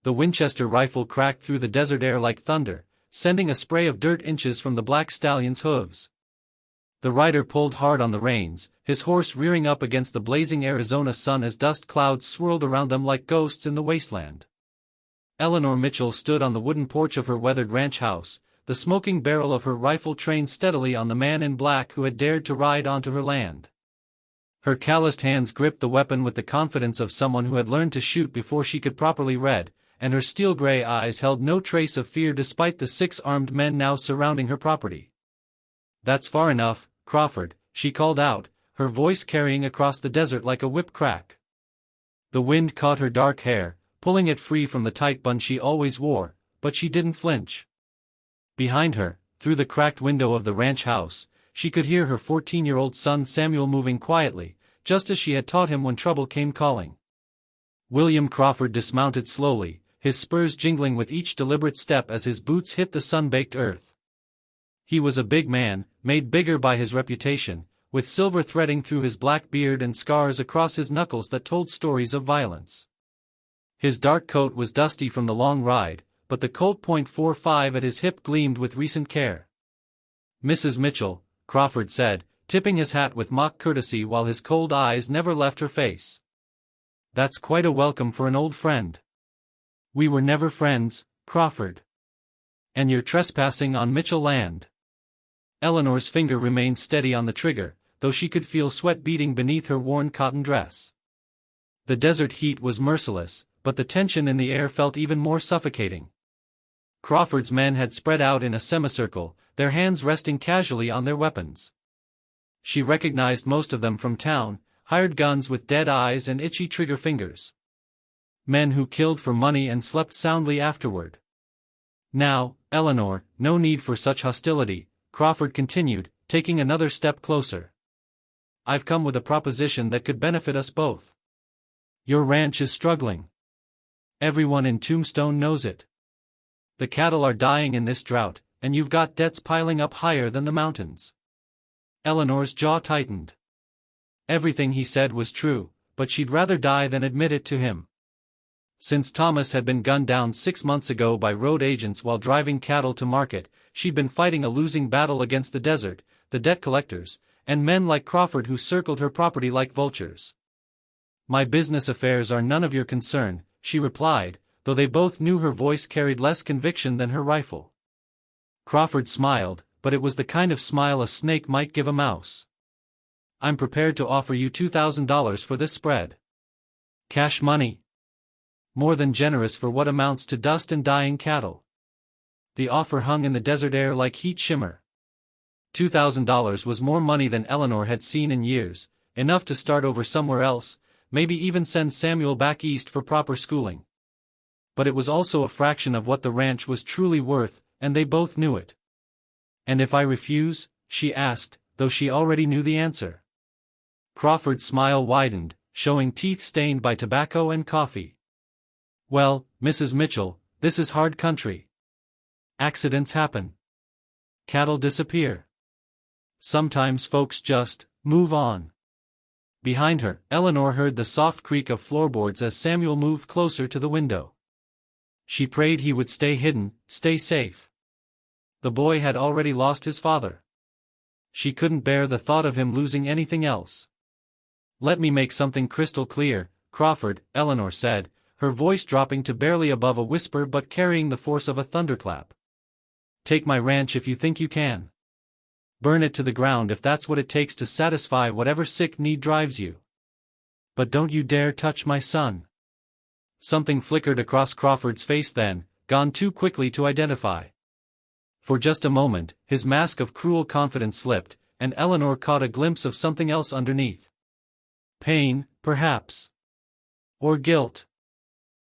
The Winchester rifle cracked through the desert air like thunder, sending a spray of dirt inches from the black stallion's hooves. The rider pulled hard on the reins, his horse rearing up against the blazing Arizona sun as dust clouds swirled around them like ghosts in the wasteland. Eleanor Mitchell stood on the wooden porch of her weathered ranch house, the smoking barrel of her rifle trained steadily on the man in black who had dared to ride onto her land. Her calloused hands gripped the weapon with the confidence of someone who had learned to shoot before she could properly read, and her steel-gray eyes held no trace of fear despite the 6 armed men now surrounding her property. "That's far enough, Crawford," she called out, her voice carrying across the desert like a whip crack. The wind caught her dark hair, pulling it free from the tight bun she always wore, but she didn't flinch. Behind her, through the cracked window of the ranch house, she could hear her 14-year-old son Samuel moving quietly, just as she had taught him when trouble came calling. William Crawford dismounted slowly, his spurs jingling with each deliberate step as his boots hit the sun-baked earth. He was a big man, made bigger by his reputation, with silver threading through his black beard and scars across his knuckles that told stories of violence. His dark coat was dusty from the long ride, but the Colt .45 at his hip gleamed with recent care. "Mrs. Mitchell," Crawford said, tipping his hat with mock courtesy while his cold eyes never left her face. "That's quite a welcome for an old friend." "We were never friends, Crawford. And you're trespassing on Mitchell land." Eleanor's finger remained steady on the trigger, though she could feel sweat beading beneath her worn cotton dress. The desert heat was merciless, but the tension in the air felt even more suffocating. Crawford's men had spread out in a semicircle, their hands resting casually on their weapons. She recognized most of them from town, hired guns with dead eyes and itchy trigger fingers. Men who killed for money and slept soundly afterward. "Now, Eleanor, no need for such hostility," Crawford continued, taking another step closer. "I've come with a proposition that could benefit us both. Your ranch is struggling. Everyone in Tombstone knows it. The cattle are dying in this drought, and you've got debts piling up higher than the mountains." Eleanor's jaw tightened. Everything he said was true, but she'd rather die than admit it to him. Since Thomas had been gunned down 6 months ago by road agents while driving cattle to market, she'd been fighting a losing battle against the desert, the debt collectors, and men like Crawford who circled her property like vultures. "My business affairs are none of your concern," she replied, though they both knew her voice carried less conviction than her rifle. Crawford smiled, but it was the kind of smile a snake might give a mouse. "I'm prepared to offer you $2,000 for this spread. Cash money. More than generous for what amounts to dust and dying cattle." The offer hung in the desert air like heat shimmer. $2,000 was more money than Eleanor had seen in years, enough to start over somewhere else, maybe even send Samuel back east for proper schooling. But it was also a fraction of what the ranch was truly worth, and they both knew it. "And if I refuse?" she asked, though she already knew the answer. Crawford's smile widened, showing teeth stained by tobacco and coffee. "Well, Mrs. Mitchell, this is hard country. Accidents happen. Cattle disappear. Sometimes folks just move on." Behind her, Eleanor heard the soft creak of floorboards as Samuel moved closer to the window. She prayed he would stay hidden, stay safe. The boy had already lost his father. She couldn't bear the thought of him losing anything else. "Let me make something crystal clear, Crawford," Eleanor said, her voice dropping to barely above a whisper but carrying the force of a thunderclap. "Take my ranch if you think you can. Burn it to the ground if that's what it takes to satisfy whatever sick need drives you. But don't you dare touch my son." Something flickered across Crawford's face then, gone too quickly to identify. For just a moment, his mask of cruel confidence slipped, and Eleanor caught a glimpse of something else underneath. Pain, perhaps. Or guilt.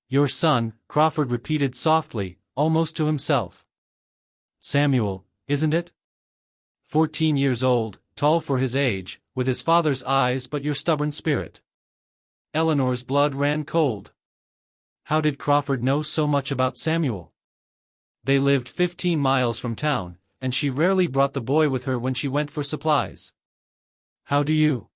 "Your son," Crawford repeated softly, almost to himself. "Samuel, isn't it? 14 years old, tall for his age, with his father's eyes but your stubborn spirit." Eleanor's blood ran cold. How did Crawford know so much about Samuel? They lived 15 miles from town, and she rarely brought the boy with her when she went for supplies. "How do you?"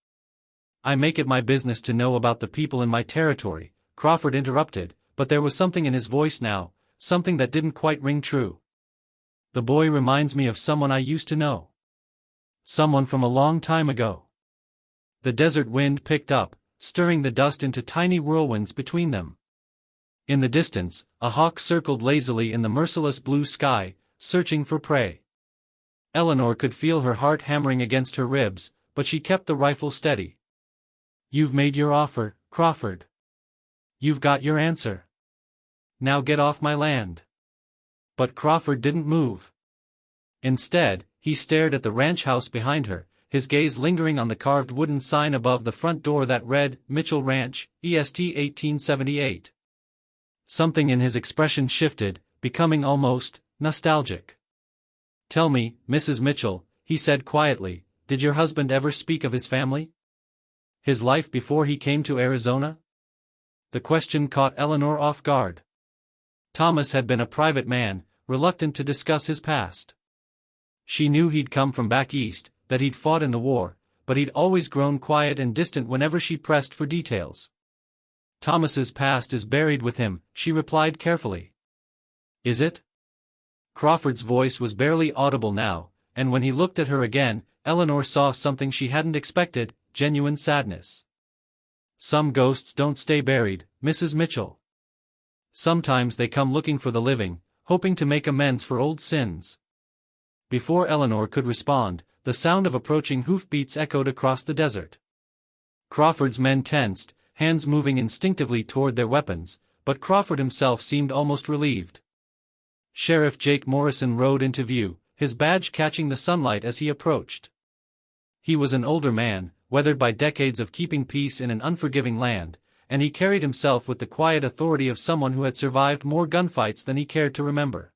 "I make it my business to know about the people in my territory," Crawford interrupted, but there was something in his voice now, something that didn't quite ring true. The boy reminds me of someone I used to know. Someone from a long time ago. The desert wind picked up, stirring the dust into tiny whirlwinds between them. In the distance, a hawk circled lazily in the merciless blue sky, searching for prey. Eleanor could feel her heart hammering against her ribs, but she kept the rifle steady. "You've made your offer, Crawford. You've got your answer. Now get off my land." But Crawford didn't move. Instead, he stared at the ranch house behind her, his gaze lingering on the carved wooden sign above the front door that read, Mitchell Ranch, EST 1878. Something in his expression shifted, becoming almost nostalgic. "Tell me, Mrs. Mitchell," he said quietly, "did your husband ever speak of his family? His life before he came to Arizona?" The question caught Eleanor off guard. Thomas had been a private man, reluctant to discuss his past. She knew he'd come from back east, that he'd fought in the war, but he'd always grown quiet and distant whenever she pressed for details. "Thomas's past is buried with him," she replied carefully. "Is it?" Crawford's voice was barely audible now, and when he looked at her again, Eleanor saw something she hadn't expected, genuine sadness. "Some ghosts don't stay buried, Mrs. Mitchell. Sometimes they come looking for the living, hoping to make amends for old sins." Before Eleanor could respond, the sound of approaching hoofbeats echoed across the desert. Crawford's men tensed, hands moving instinctively toward their weapons, but Crawford himself seemed almost relieved. Sheriff Jake Morrison rode into view, his badge catching the sunlight as he approached. He was an older man, weathered by decades of keeping peace in an unforgiving land, and he carried himself with the quiet authority of someone who had survived more gunfights than he cared to remember.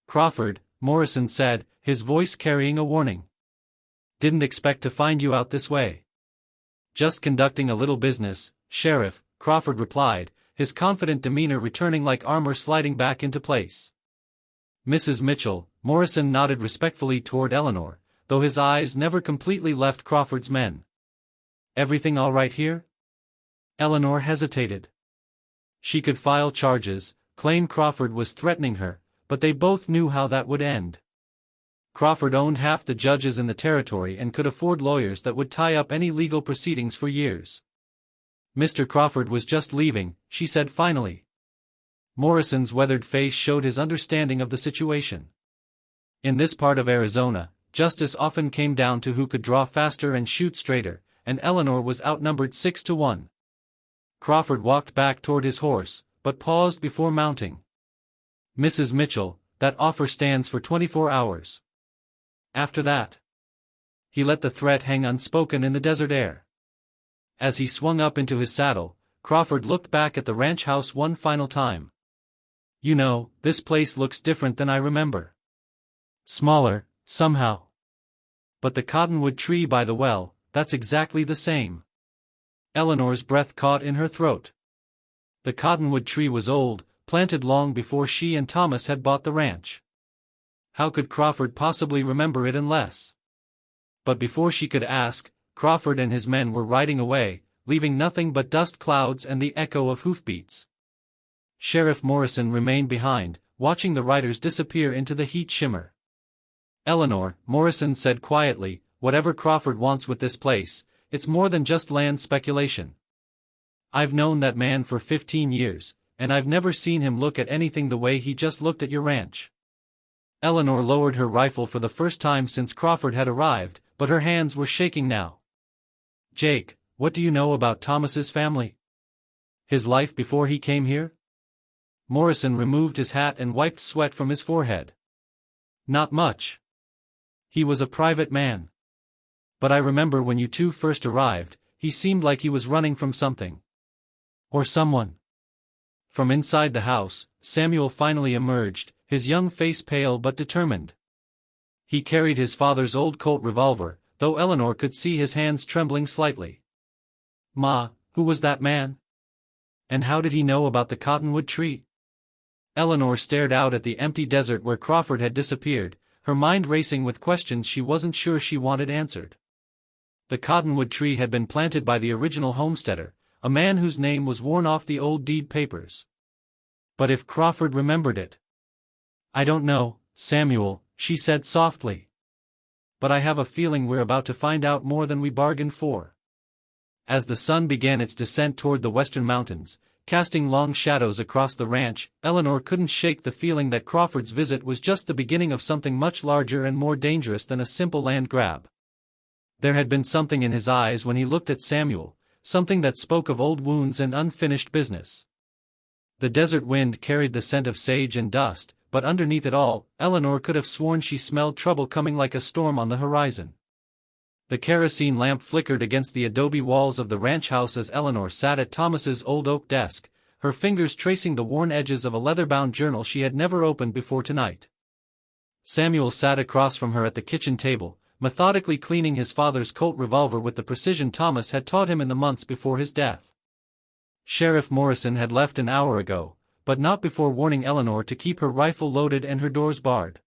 "Crawford," Morrison said, his voice carrying a warning. "Didn't expect to find you out this way." "Just conducting a little business, Sheriff," Crawford replied, his confident demeanor returning like armor sliding back into place. "Mrs. Mitchell," Morrison nodded respectfully toward Eleanor, though his eyes never completely left Crawford's men. "Everything all right here?" Eleanor hesitated. She could file charges, claim Crawford was threatening her, but they both knew how that would end. Crawford owned half the judges in the territory and could afford lawyers that would tie up any legal proceedings for years. "Mr. Crawford was just leaving," she said finally. Morrison's weathered face showed his understanding of the situation. In this part of Arizona, justice often came down to who could draw faster and shoot straighter, and Eleanor was outnumbered 6-1. Crawford walked back toward his horse, but paused before mounting. "Mrs. Mitchell, that offer stands for 24 hours. After that." He let the threat hang unspoken in the desert air. As he swung up into his saddle, Crawford looked back at the ranch house one final time. "You know, this place looks different than I remember. Smaller, somehow. But the cottonwood tree by the well, that's exactly the same." Eleanor's breath caught in her throat. The cottonwood tree was old, planted long before she and Thomas had bought the ranch. How could Crawford possibly remember it unless? But before she could ask, Crawford and his men were riding away, leaving nothing but dust clouds and the echo of hoofbeats. Sheriff Morrison remained behind, watching the riders disappear into the heat shimmer. "Eleanor," Morrison said quietly, "whatever Crawford wants with this place, it's more than just land speculation. I've known that man for 15 years, and I've never seen him look at anything the way he just looked at your ranch." Eleanor lowered her rifle for the first time since Crawford had arrived, but her hands were shaking now. "Jake, what do you know about Thomas's family? His life before he came here?" Morrison removed his hat and wiped sweat from his forehead. "Not much. He was a private man. But I remember when you two first arrived, he seemed like he was running from something. Or someone." From inside the house, Samuel finally emerged, his young face pale but determined. He carried his father's old Colt revolver, though Eleanor could see his hands trembling slightly. "Ma, who was that man? And how did he know about the cottonwood tree?" Eleanor stared out at the empty desert where Crawford had disappeared, her mind racing with questions she wasn't sure she wanted answered. The cottonwood tree had been planted by the original homesteader, a man whose name was worn off the old deed papers. But if Crawford remembered it? I don't know, Samuel, she said softly. But I have a feeling we're about to find out more than we bargained for. As the sun began its descent toward the western mountains, casting long shadows across the ranch, Eleanor couldn't shake the feeling that Crawford's visit was just the beginning of something much larger and more dangerous than a simple land grab. There had been something in his eyes when he looked at Samuel, something that spoke of old wounds and unfinished business. The desert wind carried the scent of sage and dust, but underneath it all, Eleanor could have sworn she smelled trouble coming like a storm on the horizon. The kerosene lamp flickered against the adobe walls of the ranch house as Eleanor sat at Thomas's old oak desk, her fingers tracing the worn edges of a leather-bound journal she had never opened before tonight. Samuel sat across from her at the kitchen table, methodically cleaning his father's Colt revolver with the precision Thomas had taught him in the months before his death. Sheriff Morrison had left an hour ago, but not before warning Eleanor to keep her rifle loaded and her doors barred.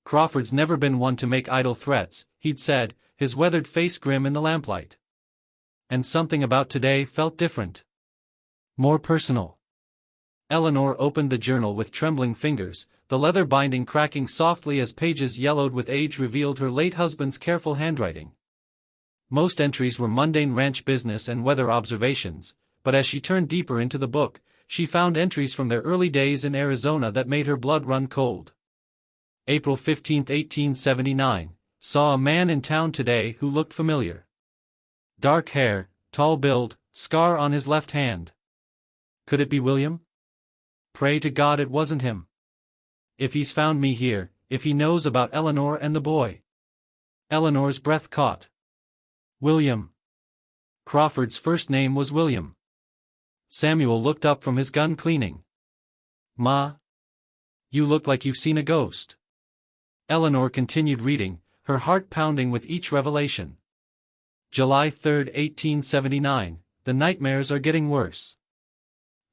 Crawford's never been one to make idle threats, he'd said, his weathered face grim in the lamplight. And something about today felt different. More personal. Eleanor opened the journal with trembling fingers, the leather binding cracking softly as pages yellowed with age revealed her late husband's careful handwriting. Most entries were mundane ranch business and weather observations, but as she turned deeper into the book, she found entries from their early days in Arizona that made her blood run cold. April 15, 1879. Saw a man in town today who looked familiar. Dark hair, tall build, scar on his left hand. Could it be William? Pray to God it wasn't him. If he's found me here, if he knows about Eleanor and the boy. Eleanor's breath caught. William. Crawford's first name was William. Samuel looked up from his gun cleaning. Ma? You look like you've seen a ghost. Eleanor continued reading, her heart pounding with each revelation. July 3, 1879, the nightmares are getting worse.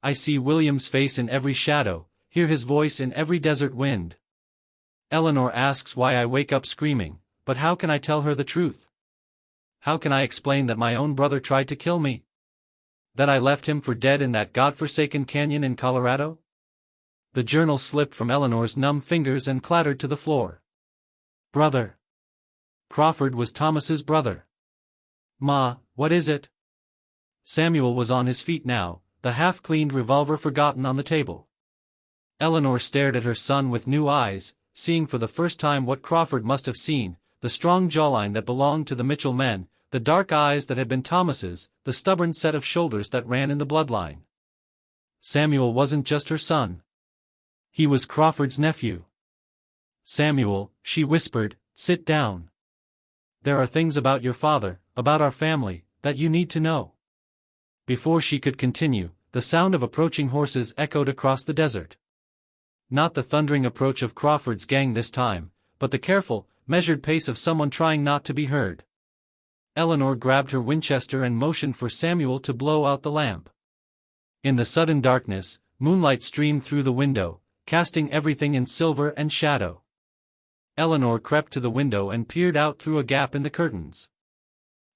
I see William's face in every shadow, hear his voice in every desert wind. Eleanor asks why I wake up screaming, but how can I tell her the truth? How can I explain that my own brother tried to kill me? That I left him for dead in that godforsaken canyon in Colorado? The journal slipped from Eleanor's numb fingers and clattered to the floor. Brother. Crawford was Thomas's brother. Ma, what is it? Samuel was on his feet now, the half-cleaned revolver forgotten on the table. Eleanor stared at her son with new eyes, seeing for the first time what Crawford must have seen, the strong jawline that belonged to the Mitchell men, the dark eyes that had been Thomas's, the stubborn set of shoulders that ran in the bloodline. Samuel wasn't just her son. He was Crawford's nephew. Samuel, she whispered, sit down. There are things about your father, about our family, that you need to know. Before she could continue, the sound of approaching horses echoed across the desert. Not the thundering approach of Crawford's gang this time, but the careful, measured pace of someone trying not to be heard. Eleanor grabbed her Winchester and motioned for Samuel to blow out the lamp. In the sudden darkness, moonlight streamed through the window, casting everything in silver and shadow. Eleanor crept to the window and peered out through a gap in the curtains.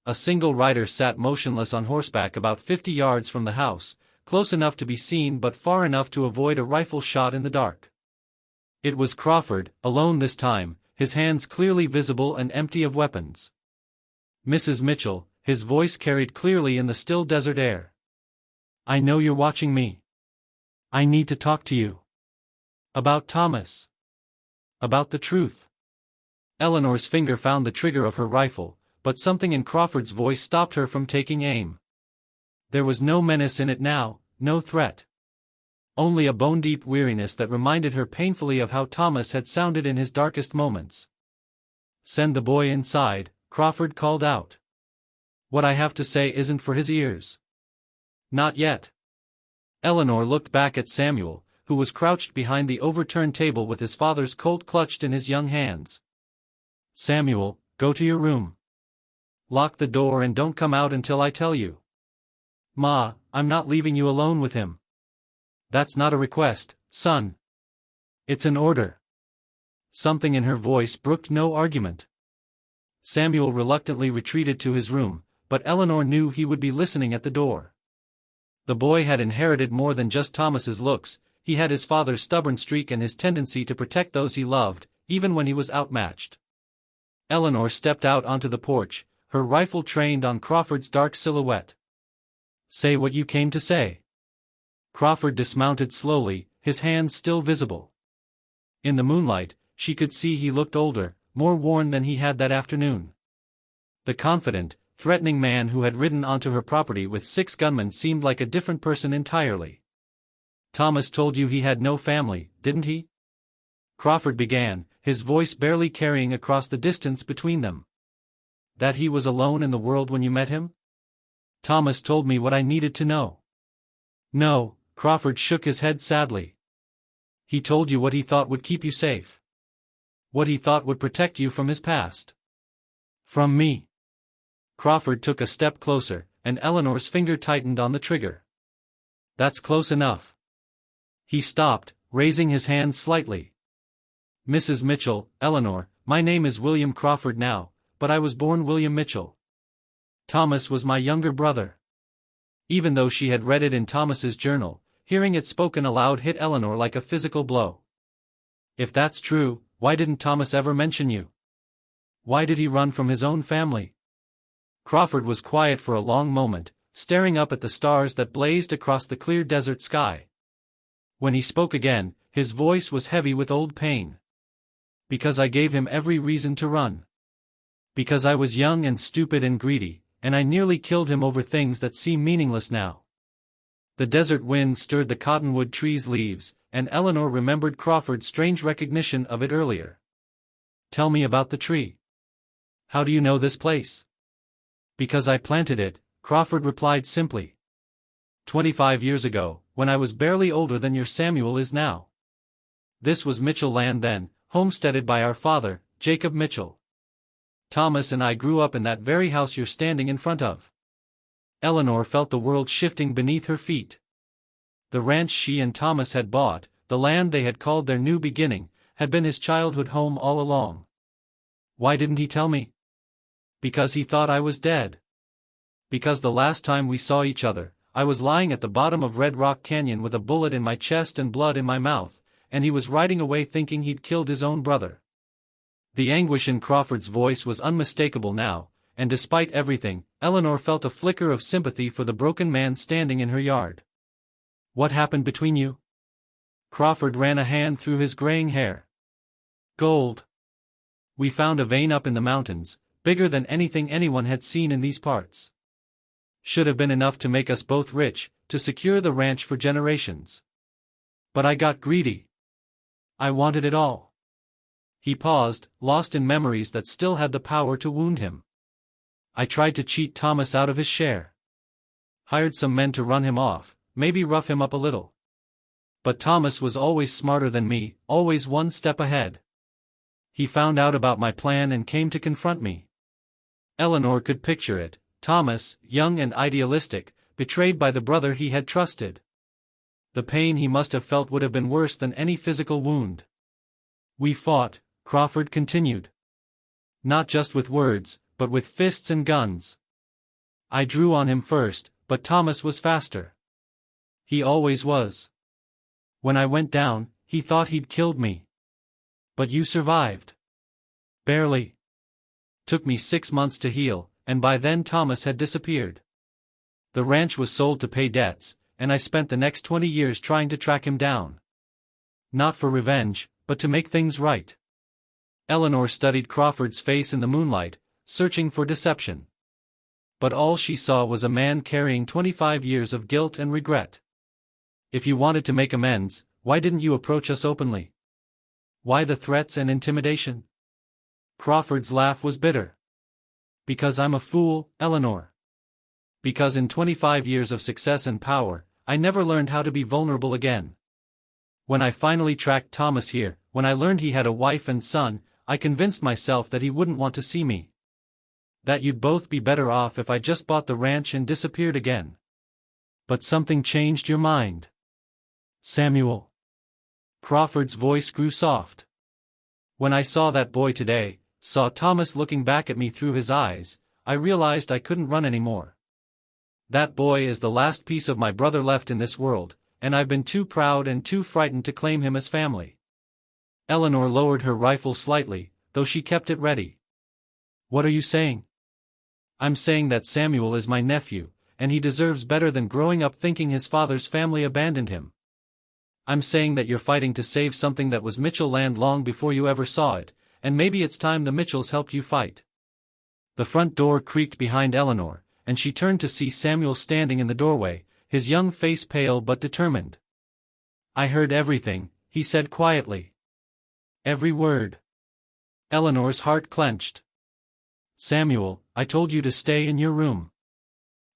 A single rider sat motionless on horseback about 50 yards from the house, close enough to be seen but far enough to avoid a rifle shot in the dark. It was Crawford, alone this time, his hands clearly visible and empty of weapons. Mrs. Mitchell, his voice carried clearly in the still desert air. I know you're watching me. I need to talk to you. About Thomas. About the truth. Eleanor's finger found the trigger of her rifle, but something in Crawford's voice stopped her from taking aim. There was no menace in it now, no threat. Only a bone-deep weariness that reminded her painfully of how Thomas had sounded in his darkest moments. Send the boy inside, Crawford called out. What I have to say isn't for his ears. Not yet. Eleanor looked back at Samuel, who was crouched behind the overturned table with his father's Colt clutched in his young hands. Samuel, go to your room. Lock the door and don't come out until I tell you. Ma, I'm not leaving you alone with him. That's not a request, son. It's an order. Something in her voice brooked no argument. Samuel reluctantly retreated to his room, but Eleanor knew he would be listening at the door. The boy had inherited more than just Thomas's looks, he had his father's stubborn streak and his tendency to protect those he loved, even when he was outmatched. Eleanor stepped out onto the porch, her rifle trained on Crawford's dark silhouette. "Say what you came to say." Crawford dismounted slowly, his hands still visible. In the moonlight, she could see he looked older, more worn than he had that afternoon. The confident, threatening man who had ridden onto her property with 6 gunmen seemed like a different person entirely. "Thomas told you he had no family, didn't he?" Crawford began, his voice barely carrying across the distance between them. "That he was alone in the world when you met him?" "Thomas told me what I needed to know." "No," Crawford shook his head sadly. "He told you what he thought would keep you safe. What he thought would protect you from his past. From me." Crawford took a step closer, and Eleanor's finger tightened on the trigger. "That's close enough." He stopped, raising his hand slightly. "Mrs. Mitchell, Eleanor, my name is William Crawford now, but I was born William Mitchell. Thomas was my younger brother." Even though she had read it in Thomas's journal, hearing it spoken aloud hit Eleanor like a physical blow. "If that's true, why didn't Thomas ever mention you? Why did he run from his own family?" Crawford was quiet for a long moment, staring up at the stars that blazed across the clear desert sky. When he spoke again, his voice was heavy with old pain. "Because I gave him every reason to run. Because I was young and stupid and greedy, and I nearly killed him over things that seem meaningless now." The desert wind stirred the cottonwood trees' leaves, and Eleanor remembered Crawford's strange recognition of it earlier. "Tell me about the tree. How do you know this place?" "Because I planted it," Crawford replied simply. 25 years ago, when I was barely older than your Samuel is now. This was Mitchell land then, homesteaded by our father, Jacob Mitchell. Thomas and I grew up in that very house you're standing in front of." Eleanor felt the world shifting beneath her feet. The ranch she and Thomas had bought, the land they had called their new beginning, had been his childhood home all along. "Why didn't he tell me?" "Because he thought I was dead. Because the last time we saw each other, I was lying at the bottom of Red Rock Canyon with a bullet in my chest and blood in my mouth, and he was riding away thinking he'd killed his own brother." The anguish in Crawford's voice was unmistakable now, and despite everything, Eleanor felt a flicker of sympathy for the broken man standing in her yard. "What happened between you?" Crawford ran a hand through his graying hair. "Gold. We found a vein up in the mountains, bigger than anything anyone had seen in these parts. Should have been enough to make us both rich, to secure the ranch for generations. But I got greedy. I wanted it all." He paused, lost in memories that still had the power to wound him. "I tried to cheat Thomas out of his share. Hired some men to run him off, maybe rough him up a little. But Thomas was always smarter than me, always one step ahead. He found out about my plan and came to confront me." Eleanor could picture it, Thomas, young and idealistic, betrayed by the brother he had trusted. The pain he must have felt would have been worse than any physical wound. "We fought," Crawford continued. "Not just with words, but with fists and guns. I drew on him first, but Thomas was faster. He always was. When I went down, he thought he'd killed me. But you survived." "Barely. Took me 6 months to heal, and by then Thomas had disappeared. The ranch was sold to pay debts, and I spent the next 20 years trying to track him down. Not for revenge, but to make things right." Eleanor studied Crawford's face in the moonlight, searching for deception. But all she saw was a man carrying 25 years of guilt and regret. "If you wanted to make amends, why didn't you approach us openly? Why the threats and intimidation?" Crawford's laugh was bitter. "Because I'm a fool, Eleanor. Because in 25 years of success and power, I never learned how to be vulnerable again. When I finally tracked Thomas here, when I learned he had a wife and son, I convinced myself that he wouldn't want to see me. That you'd both be better off if I just bought the ranch and disappeared again. But something changed your mind. Samuel." Crawford's voice grew soft. "When I saw that boy today, saw Thomas looking back at me through his eyes, I realized I couldn't run anymore. That boy is the last piece of my brother left in this world, and I've been too proud and too frightened to claim him as family." Eleanor lowered her rifle slightly, though she kept it ready. "What are you saying?" "I'm saying that Samuel is my nephew, and he deserves better than growing up thinking his father's family abandoned him. I'm saying that you're fighting to save something that was Mitchell land long before you ever saw it, and maybe it's time the Mitchells helped you fight." The front door creaked behind Eleanor, and she turned to see Samuel standing in the doorway, his young face pale but determined. "I heard everything," he said quietly. "Every word." Eleanor's heart clenched. "Samuel, I told you to stay in your room.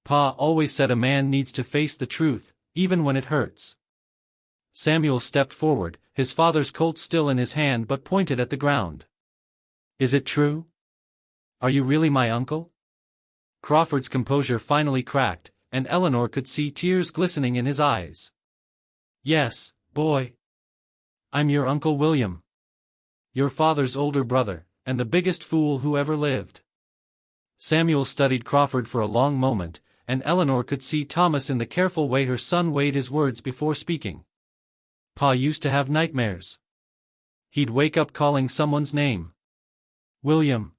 Pa always said a man needs to face the truth, even when it hurts." Samuel stepped forward, his father's Colt still in his hand but pointed at the ground. "Is it true? Are you really my uncle?" Crawford's composure finally cracked, and Eleanor could see tears glistening in his eyes. "Yes, boy. I'm your Uncle William. Your father's older brother, and the biggest fool who ever lived." Samuel studied Crawford for a long moment, and Eleanor could see Thomas in the careful way her son weighed his words before speaking. "Pa used to have nightmares. He'd wake up calling someone's name. William.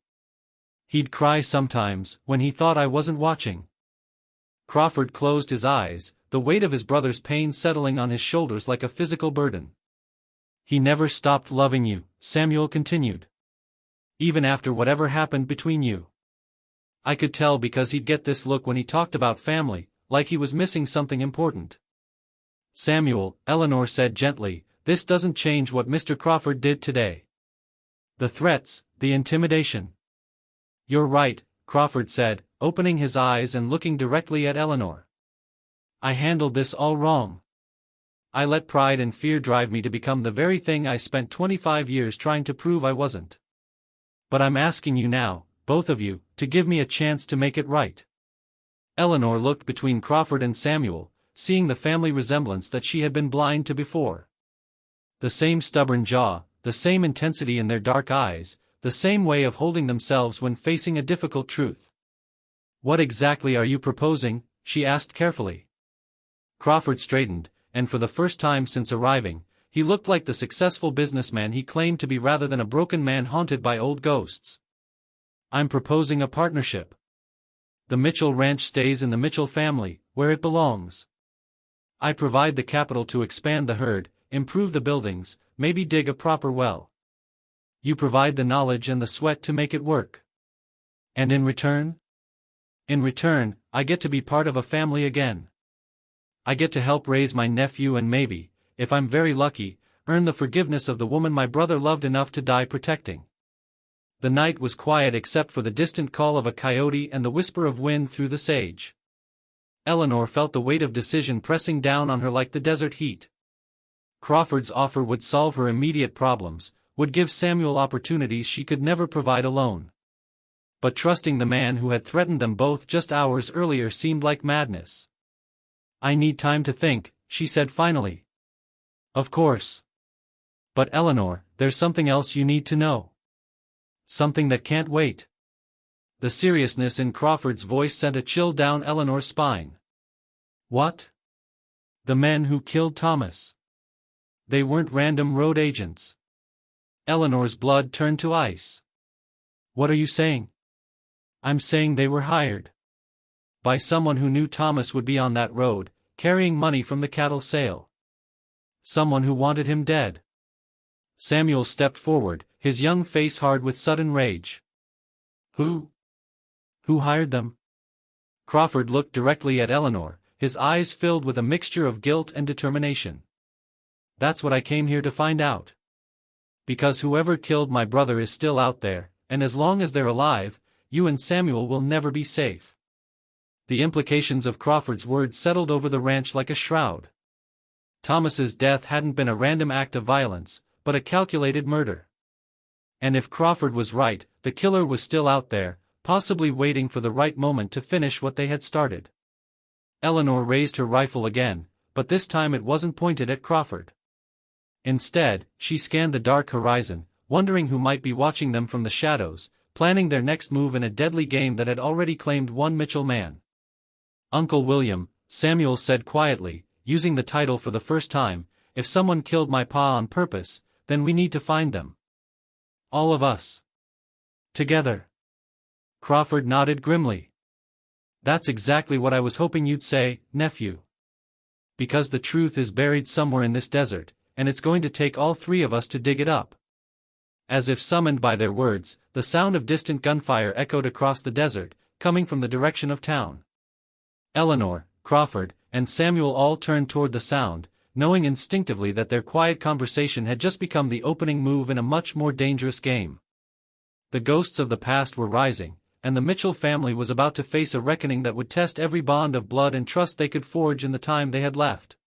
He'd cry sometimes, when he thought I wasn't watching." Crawford closed his eyes, the weight of his brother's pain settling on his shoulders like a physical burden. "He never stopped loving you," Samuel continued. "Even after whatever happened between you. I could tell because he'd get this look when he talked about family, like he was missing something important." "Samuel," Eleanor said gently, "this doesn't change what Mr. Crawford did today. The threats, the intimidation." "You're right," Crawford said, opening his eyes and looking directly at Eleanor. "I handled this all wrong. I let pride and fear drive me to become the very thing I spent 25 years trying to prove I wasn't. But I'm asking you now, both of you, to give me a chance to make it right." Eleanor looked between Crawford and Samuel, seeing the family resemblance that she had been blind to before. The same stubborn jaw, the same intensity in their dark eyes, the same way of holding themselves when facing a difficult truth. "What exactly are you proposing?" she asked carefully. Crawford straightened, and for the first time since arriving, he looked like the successful businessman he claimed to be rather than a broken man haunted by old ghosts. "I'm proposing a partnership. The Mitchell ranch stays in the Mitchell family, where it belongs. I provide the capital to expand the herd, improve the buildings, maybe dig a proper well. You provide the knowledge and the sweat to make it work. And in return? In return, I get to be part of a family again. I get to help raise my nephew and maybe, if I'm very lucky, earn the forgiveness of the woman my brother loved enough to die protecting." The night was quiet except for the distant call of a coyote and the whisper of wind through the sage. Eleanor felt the weight of decision pressing down on her like the desert heat. Crawford's offer would solve her immediate problems, would give Samuel opportunities she could never provide alone. But trusting the man who had threatened them both just hours earlier seemed like madness. "I need time to think," she said finally. "Of course. But Eleanor, there's something else you need to know. Something that can't wait." The seriousness in Crawford's voice sent a chill down Eleanor's spine. "What?" "The men who killed Thomas. They weren't random road agents." Eleanor's blood turned to ice. "What are you saying?" "I'm saying they were hired. By someone who knew Thomas would be on that road, carrying money from the cattle sale. Someone who wanted him dead." Samuel stepped forward, his young face hard with sudden rage. "Who? Who hired them?" Crawford looked directly at Eleanor, his eyes filled with a mixture of guilt and determination. "That's what I came here to find out. Because whoever killed my brother is still out there, and as long as they're alive, you and Samuel will never be safe." The implications of Crawford's words settled over the ranch like a shroud. Thomas's death hadn't been a random act of violence, but a calculated murder. And if Crawford was right, the killer was still out there, possibly waiting for the right moment to finish what they had started. Eleanor raised her rifle again, but this time it wasn't pointed at Crawford. Instead, she scanned the dark horizon, wondering who might be watching them from the shadows, planning their next move in a deadly game that had already claimed one Mitchell man. "Uncle William," Samuel said quietly, using the title for the first time, "If someone killed my pa on purpose, then we need to find them. All of us. Together." Crawford nodded grimly. "That's exactly what I was hoping you'd say, nephew. Because the truth is buried somewhere in this desert, and it's going to take all three of us to dig it up." As if summoned by their words, the sound of distant gunfire echoed across the desert, coming from the direction of town. Eleanor, Crawford, and Samuel all turned toward the sound, knowing instinctively that their quiet conversation had just become the opening move in a much more dangerous game. The ghosts of the past were rising, and the Mitchell family was about to face a reckoning that would test every bond of blood and trust they could forge in the time they had left.